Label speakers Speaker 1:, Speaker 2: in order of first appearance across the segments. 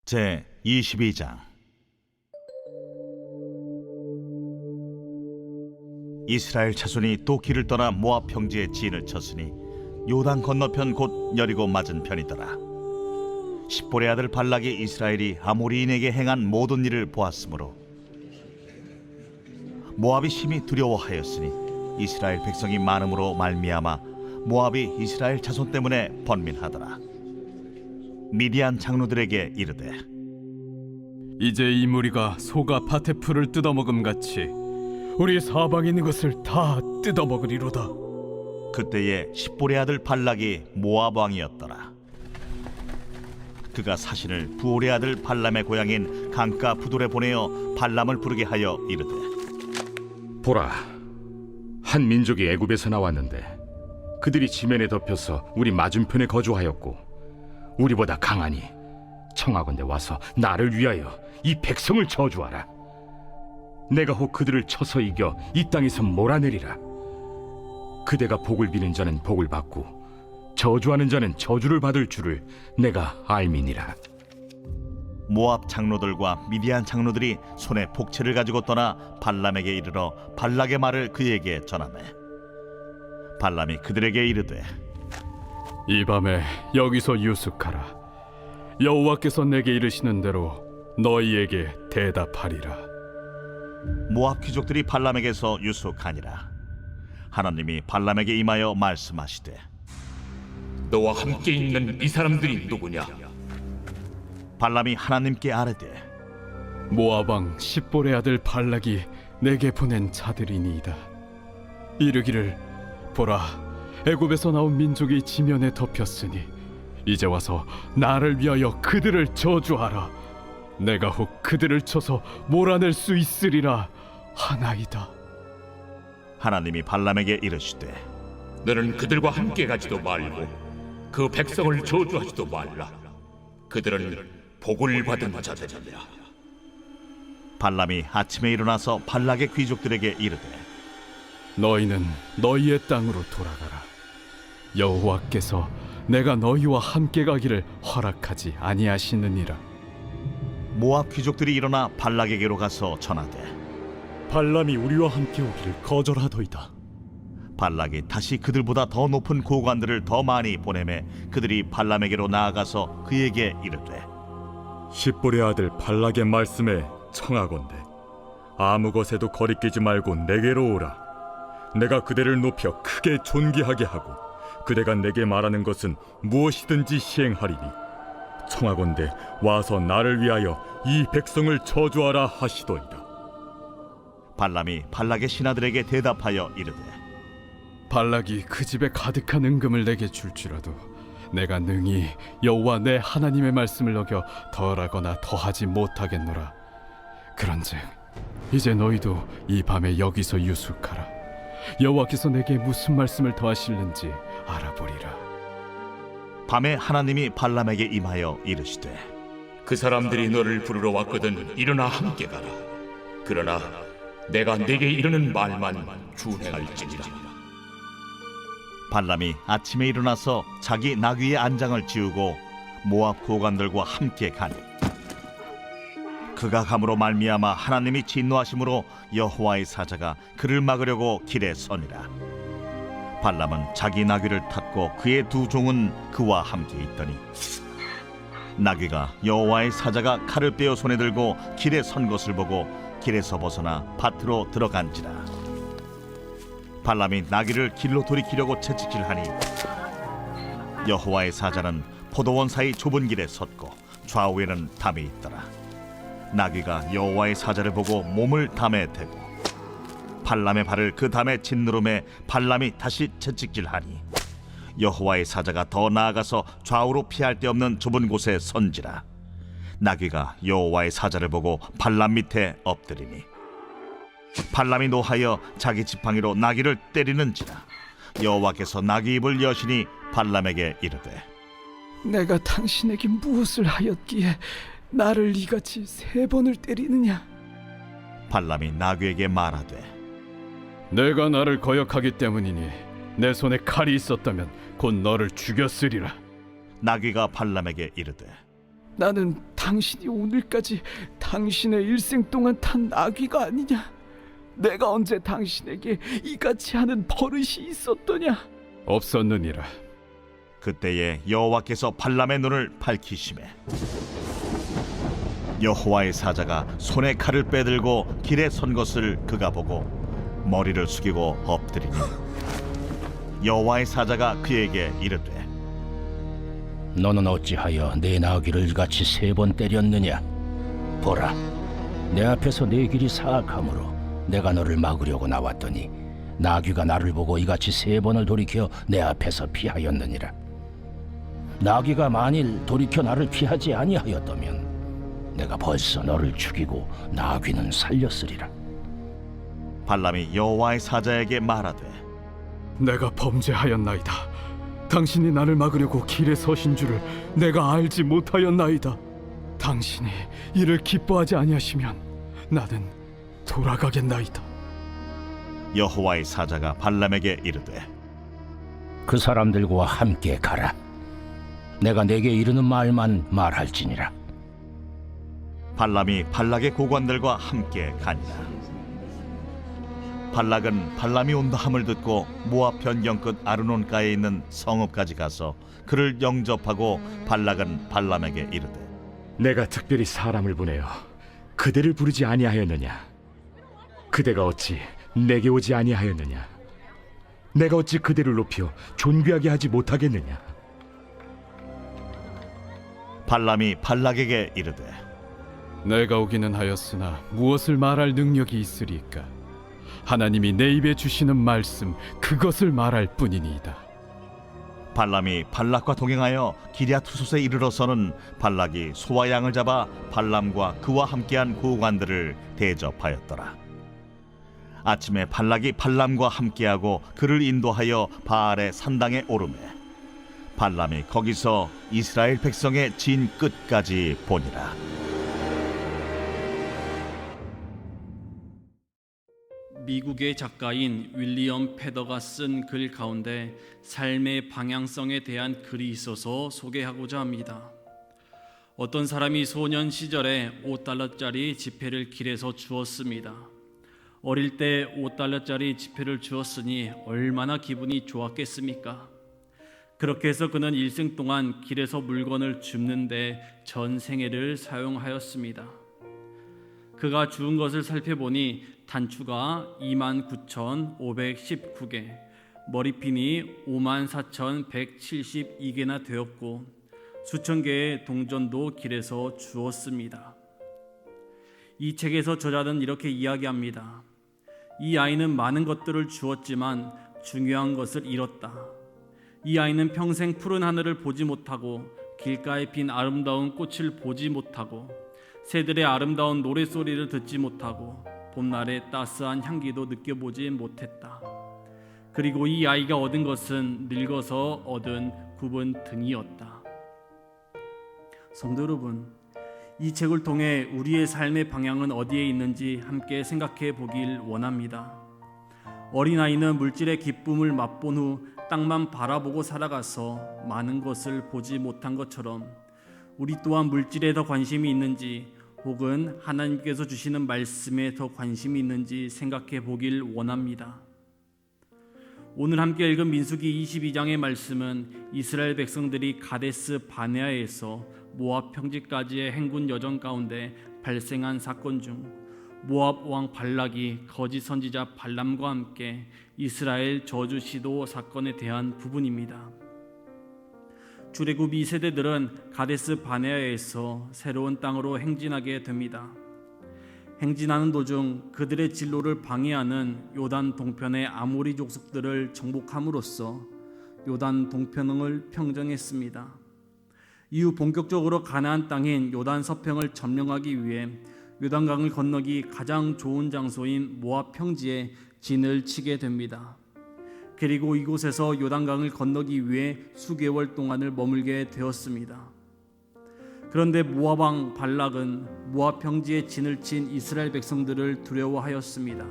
Speaker 1: 제 22장. 이스라엘 자손이 또 길을 떠나 모압 평지에 진을 쳤으니 요단 건너편 곧 여리고 맞은 편이더라. 십볼의 아들 발락이 이스라엘이 아모리인에게 행한 모든 일을 보았으므로 모압이 심히 두려워하였으니 이스라엘 백성이 많음으로 말미암아 모압이 이스라엘 자손 때문에 번민하더라. 미디안 장로들에게 이르되,
Speaker 2: 이제 이 무리가 소가 밭의 풀을 뜯어먹음 같이 우리 사방에 있는 것을 다 뜯어먹으리로다.
Speaker 1: 그때에 십볼의 아들 발락이 모압 왕이었더라. 그가 사신을 부올의 아들 발람의 고향인 강가 부돌에 보내어 발람을 부르게 하여 이르되,
Speaker 3: 보라, 한 민족이 애굽에서 나왔는데 그들이 지면에 덮여서 우리 맞은편에 거주하였고 우리보다 강하니 청하건대 와서 나를 위하여 이 백성을 저주하라. 내가 혹 그들을 쳐서 이겨 이 땅에서 몰아내리라. 그대가 복을 비는 자는 복을 받고 저주하는 자는 저주를 받을 줄을 내가 알미니라.
Speaker 1: 모압 장로들과 미디안 장로들이 손에 복채를 가지고 떠나 발람에게 이르러 발락의 말을 그에게 전하매, 발람이 그들에게 이르되,
Speaker 2: 이 밤에 여기서 유숙하라. 여호와께서 내게 이르시는 대로 너희에게 대답하리라.
Speaker 1: 모압 귀족들이 발람에게서 유숙하니라. 하나님이 발람에게 임하여 말씀하시되,
Speaker 4: 너와 함께 있는 이 사람들이 누구냐?
Speaker 1: 발람이 하나님께 아뢰되,
Speaker 2: 모압 왕 십볼의 아들 발락이 내게 보낸 자들이니이다. 이르기를, 보라, 애굽에서 나온 민족이 지면에 덮였으니 이제 와서 나를 위하여 그들을 저주하라. 내가 혹 그들을 쳐서 몰아낼 수 있으리라 하나이다.
Speaker 1: 하나님이 발람에게 이르시되,
Speaker 4: 너는 그들과 함께 가지도 말고 그 백성을 저주하지도 말라. 그들은 복을 받은 자들이라.
Speaker 1: 발람이 아침에 일어나서 발락의 귀족들에게 이르되,
Speaker 2: 너희는 너희의 땅으로 돌아가라. 여호와께서 내가 너희와 함께 가기를 허락하지 아니하시느니라.
Speaker 1: 모압 귀족들이 일어나 발락에게로 가서 전하되,
Speaker 5: 발람이 우리와 함께 오기를 거절하더이다.
Speaker 1: 발락이 다시 그들보다 더 높은 고관들을 더 많이 보내매 그들이 발람에게로 나아가서 그에게 이르되,
Speaker 5: 십볼의 아들 발락의 말씀에 청하건대 아무 것에도 거리끼지 말고 내게로 오라. 내가 그대를 높여 크게 존귀하게 하고 그대가 내게 말하는 것은 무엇이든지 시행하리니 청하건대 와서 나를 위하여 이 백성을 저주하라 하시더이다.
Speaker 1: 발람이 발락의 신하들에게 대답하여 이르되,
Speaker 2: 발락이 그 집에 가득한 은금을 내게 줄지라도 내가 능히 여호와 내 하나님의 말씀을 어겨 덜하거나 더하지 못하겠노라. 그런즉 이제 너희도 이 밤에 여기서 유숙하라. 여호와께서 내게 무슨 말씀을 더하실는지 알아보리라.
Speaker 1: 밤에 하나님이 발람에게 임하여 이르시되,
Speaker 4: 그 사람들이 너를 부르러 왔거든 일어나 함께 가라. 그러나 내가 내게 이르는 말만 준행할지니라.
Speaker 1: 발람이 아침에 일어나서 자기 나귀의 안장을 지우고 모압 고관들과 함께 가니 그가 감으로 말미암아 하나님이 진노하심으로 여호와의 사자가 그를 막으려고 길에 서니라. 발람은 자기 나귀를 탔고 그의 두 종은 그와 함께 있더니 나귀가 여호와의 사자가 칼을 빼어 손에 들고 길에 선 것을 보고 길에서 벗어나 밭으로 들어간지라. 발람이 나귀를 길로 돌이키려고 채찍질하니 여호와의 사자는 포도원 사이 좁은 길에 섰고 좌우에는 담이 있더라. 나귀가 여호와의 사자를 보고 몸을 담에 대고 발람의 발을 그 담에 짓누름에 발람이 다시 채찍질하니 여호와의 사자가 더 나아가서 좌우로 피할 데 없는 좁은 곳에 선지라. 나귀가 여호와의 사자를 보고 발람 밑에 엎드리니 발람이 노하여 자기 지팡이로 나귀를 때리는지라. 여호와께서 나귀 입을 여시니 발람에게 이르되,
Speaker 6: 내가 당신에게 무엇을 하였기에 나를 이같이 3번을 때리느냐?
Speaker 1: 발람이 나귀에게 말하되,
Speaker 2: 내가 나를 거역하기 때문이니 내 손에 칼이 있었다면 곧 너를 죽였으리라.
Speaker 1: 나귀가 발람에게 이르되,
Speaker 6: 나는 당신이 오늘까지 당신의 일생 동안 탄 나귀가 아니냐? 내가 언제 당신에게 이같이 하는 버릇이 있었더냐?
Speaker 2: 없었느니라.
Speaker 1: 그때에 여호와께서 발람의 눈을 밝히시매 여호와의 사자가 손에 칼을 빼들고 길에 선 것을 그가 보고 머리를 숙이고 엎드리니 여호와의 사자가 그에게 이르되
Speaker 7: 너는 어찌하여 내 나귀를 이같이 3번 때렸느냐? 보라, 내 앞에서 내 길이 사악하므로 내가 너를 막으려고 나왔더니 나귀가 나를 보고 이같이 3번을 돌이켜 내 앞에서 피하였느니라. 나귀가 만일 돌이켜 나를 피하지 아니하였다면 내가 벌써 너를 죽이고 나귀는 살렸으리라.
Speaker 1: 발람이 여호와의 사자에게 말하되
Speaker 2: 내가 범죄하였나이다. 당신이 나를 막으려고 길에 서신 줄을 내가 알지 못하였나이다. 당신이 이를 기뻐하지 아니하시면 나는 돌아가겠나이다.
Speaker 1: 여호와의 사자가 발람에게 이르되
Speaker 7: 그 사람들과 함께 가라. 내가 내게 이르는 말만 말할지니라.
Speaker 1: 발람이 발락의 고관들과 함께 가니라. 발락은 발람이 온다 함을 듣고 모압 변경 끝 아르논가에 있는 성읍까지 가서 그를 영접하고 발락은 발람에게 이르되
Speaker 3: 내가 특별히 사람을 보내어 그대를 부르지 아니하였느냐? 그대가 어찌 내게 오지 아니하였느냐? 내가 어찌 그대를 높여 존귀하게 하지 못하겠느냐?
Speaker 1: 발람이 발락에게 이르되
Speaker 2: 내가 오기는 하였으나 무엇을 말할 능력이 있으리까? 하나님이 내 입에 주시는 말씀 그것을 말할 뿐이니이다.
Speaker 1: 발람이 발락과 동행하여 기랴투솥에 이르러서는 발락이 소와 양을 잡아 발람과 그와 함께한 고관들을 대접하였더라. 아침에 발락이 발람과 함께하고 그를 인도하여 바알의 산당에 오르매 발람이 거기서 이스라엘 백성의 진 끝까지 보니라.
Speaker 8: 미국의 작가인 윌리엄 패더가 쓴 글 가운데 삶의 방향성에 대한 글이 있어서 소개하고자 합니다. 어떤 사람이 소년 시절에 5달러짜리 지폐를 길에서 주었습니다. 어릴 때 5달러짜리 지폐를 주었으니 얼마나 기분이 좋았겠습니까? 그렇게 해서 그는 일생 동안 길에서 물건을 줍는데 전 생애를 사용하였습니다. 그가 주운 것을 살펴보니 단추가 29,519개, 머리핀이 54,172개나 되었고 수천 개의 동전도 길에서 주었습니다. 이 책에서 저자는 이렇게 이야기합니다. 이 아이는 많은 것들을 주었지만 중요한 것을 잃었다. 이 아이는 평생 푸른 하늘을 보지 못하고 길가에 핀 아름다운 꽃을 보지 못하고 새들의 아름다운 노랫소리를 듣지 못하고 봄날의 따스한 향기도 느껴보지 못했다. 그리고 이 아이가 얻은 것은 늙어서 얻은 굽은 등이었다. 성도 여러분, 이 책을 통해 우리의 삶의 방향은 어디에 있는지 함께 생각해 보길 원합니다. 어린아이는 물질의 기쁨을 맛본 후 땅만 바라보고 살아가서 많은 것을 보지 못한 것처럼 우리 또한 물질에 더 관심이 있는지 혹은 하나님께서 주시는 말씀에 더 관심이 있는지 생각해 보길 원합니다. 오늘 함께 읽은 민수기 22장의 말씀은 이스라엘 백성들이 가데스 바네아에서 모압 평지까지의 행군 여정 가운데 발생한 사건 중 모압 왕 발락이 거짓 선지자 발람과 함께 이스라엘 저주 시도 사건에 대한 부분입니다. 출애굽 2세대들은 가데스 바네아에서 새로운 땅으로 행진하게 됩니다. 행진하는 도중 그들의 진로를 방해하는 요단 동편의 아모리 족속들을 정복함으로써 요단 동편을 평정했습니다. 이후 본격적으로 가나안 땅인 요단 서평을 점령하기 위해 요단강을 건너기 가장 좋은 장소인 모압 평지에 진을 치게 됩니다. 그리고 이곳에서 요단강을 건너기 위해 수개월 동안을 머물게 되었습니다. 그런데 모압 왕 발락은 모압 평지에 진을 친 이스라엘 백성들을 두려워하였습니다.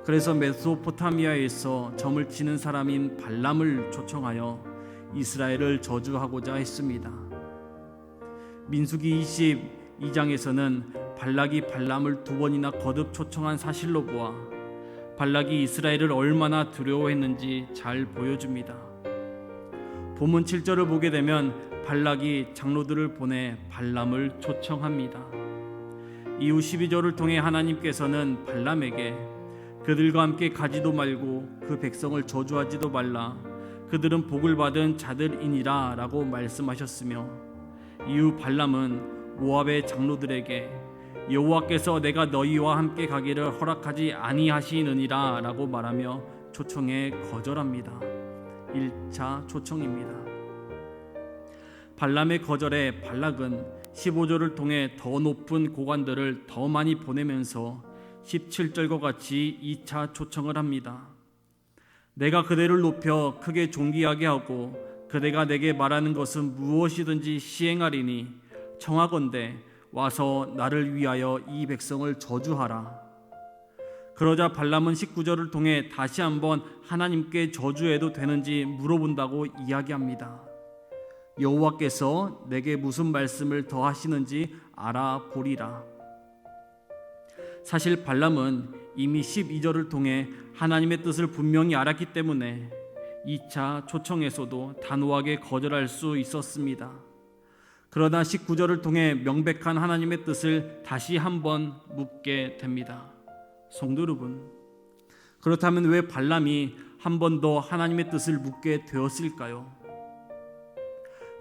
Speaker 8: 그래서 메소포타미아에서 점을 치는 사람인 발람을 초청하여 이스라엘을 저주하고자 했습니다. 민수기 22장에서는 발락이 발람을 2번이나 거듭 초청한 사실로 보아 발락이 이스라엘을 얼마나 두려워했는지 잘 보여줍니다. 본문 7절을 보게 되면 발락이 장로들을 보내 발람을 초청합니다. 이후 12절을 통해 하나님께서는 발람에게 그들과 함께 가지도 말고 그 백성을 저주하지도 말라, 그들은 복을 받은 자들이니라 라고 말씀하셨으며, 이후 발람은 모압의 장로들에게 여호와께서 내가 너희와 함께 가기를 허락하지 아니하시느니라 라고 말하며 초청에 거절합니다. 1차 초청입니다. 발람의 거절에 발락은 15절을 통해 더 높은 고관들을 더 많이 보내면서 17절과 같이 2차 초청을 합니다. 내가 그대를 높여 크게 존귀하게 하고 그대가 내게 말하는 것은 무엇이든지 시행하리니 청하건대 와서 나를 위하여 이 백성을 저주하라. 그러자 발람은 19절을 통해 다시 한번 하나님께 저주해도 되는지 물어본다고 이야기합니다. 여호와께서 내게 무슨 말씀을 더 하시는지 알아보리라. 사실 발람은 이미 12절을 통해 하나님의 뜻을 분명히 알았기 때문에 2차 초청에서도 단호하게 거절할 수 있었습니다. 그러나 19절을 통해 명백한 하나님의 뜻을 다시 한번 묻게 됩니다. 성도 여러분, 그렇다면 왜 발람이 한 번 더 하나님의 뜻을 묻게 되었을까요?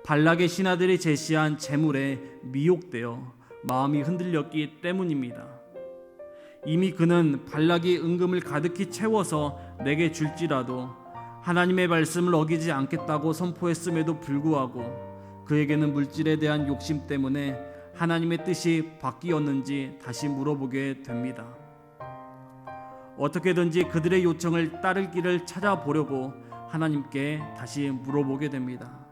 Speaker 8: 발락의 신하들이 제시한 재물에 미혹되어 마음이 흔들렸기 때문입니다. 이미 그는 발락이 은금을 가득히 채워서 내게 줄지라도 하나님의 말씀을 어기지 않겠다고 선포했음에도 불구하고 그에게는 물질에 대한 욕심 때문에 하나님의 뜻이 바뀌었는지 다시 물어보게 됩니다. 어떻게든지 그들의 요청을 따를 길을 찾아보려고 하나님께 다시 물어보게 됩니다.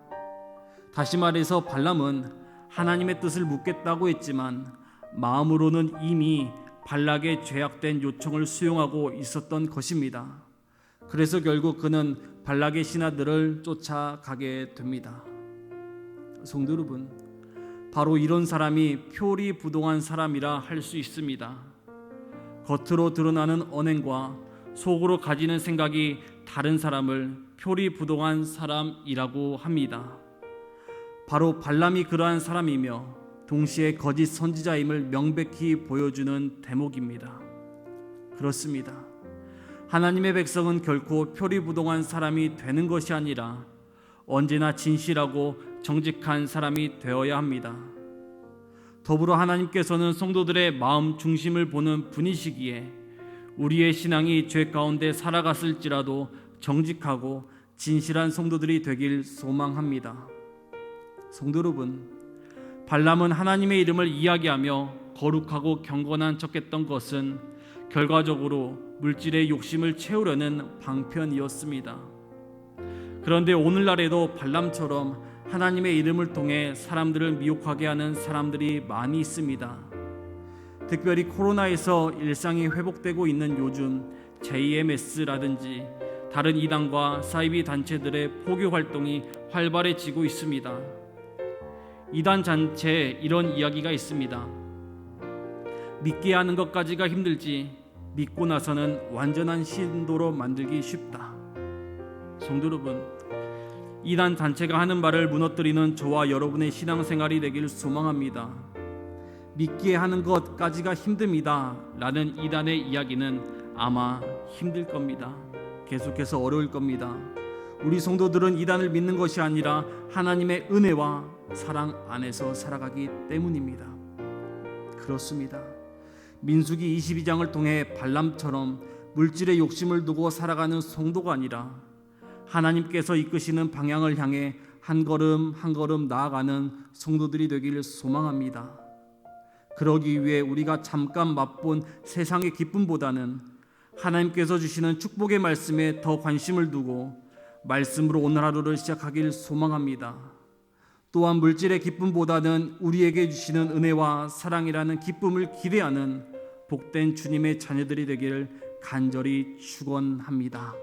Speaker 8: 다시 말해서 발람은 하나님의 뜻을 묻겠다고 했지만 마음으로는 이미 발락의 죄악된 요청을 수용하고 있었던 것입니다. 그래서 결국 그는 발락의 신하들을 쫓아가게 됩니다. 성도 여러분, 바로 이런 사람이 표리부동한 사람이라 할 수 있습니다. 겉으로 드러나는 언행과 속으로 가지는 생각이 다른 사람을 표리부동한 사람이라고 합니다. 바로 발람이 그러한 사람이며 동시에 거짓 선지자임을 명백히 보여주는 대목입니다. 그렇습니다. 하나님의 백성은 결코 표리부동한 사람이 되는 것이 아니라 언제나 진실하고 정직한 사람이 되어야 합니다. 더불어 하나님께서는 성도들의 마음 중심을 보는 분이시기에 우리의 신앙이 죄 가운데 살아갔을지라도 정직하고 진실한 성도들이 되길 소망합니다. 성도 여러분, 발람은 하나님의 이름을 이야기하며 거룩하고 경건한 척했던 것은 결과적으로 물질의 욕심을 채우려는 방편이었습니다. 그런데 오늘날에도 발람처럼 하나님의 이름을 통해 사람들을 미혹하게 하는 사람들이 많이 있습니다. 특별히 코로나에서 일상이 회복되고 있는 요즘 JMS라든지 다른 이단과 사이비 단체들의 포교 활동이 활발해지고 있습니다. 이단 단체에 이런 이야기가 있습니다. 믿게 하는 것까지가 힘들지 믿고 나서는 완전한 신도로 만들기 쉽다. 성도 여러분, 이단 단체가 하는 말을 무너뜨리는 저와 여러분의 신앙생활이 되길 소망합니다. 믿게 하는 것까지가 힘듭니다 라는 이단의 이야기는 아마 힘들 겁니다. 계속해서 어려울 겁니다. 우리 성도들은 이단을 믿는 것이 아니라 하나님의 은혜와 사랑 안에서 살아가기 때문입니다. 그렇습니다. 민수기 22장을 통해 발람처럼 물질의 욕심을 두고 살아가는 성도가 아니라 하나님께서 이끄시는 방향을 향해 한 걸음 한 걸음 나아가는 성도들이 되기를 소망합니다. 그러기 위해 우리가 잠깐 맛본 세상의 기쁨보다는 하나님께서 주시는 축복의 말씀에 더 관심을 두고 말씀으로 오늘 하루를 시작하길 소망합니다. 또한 물질의 기쁨보다는 우리에게 주시는 은혜와 사랑이라는 기쁨을 기대하는 복된 주님의 자녀들이 되기를 간절히 축원합니다.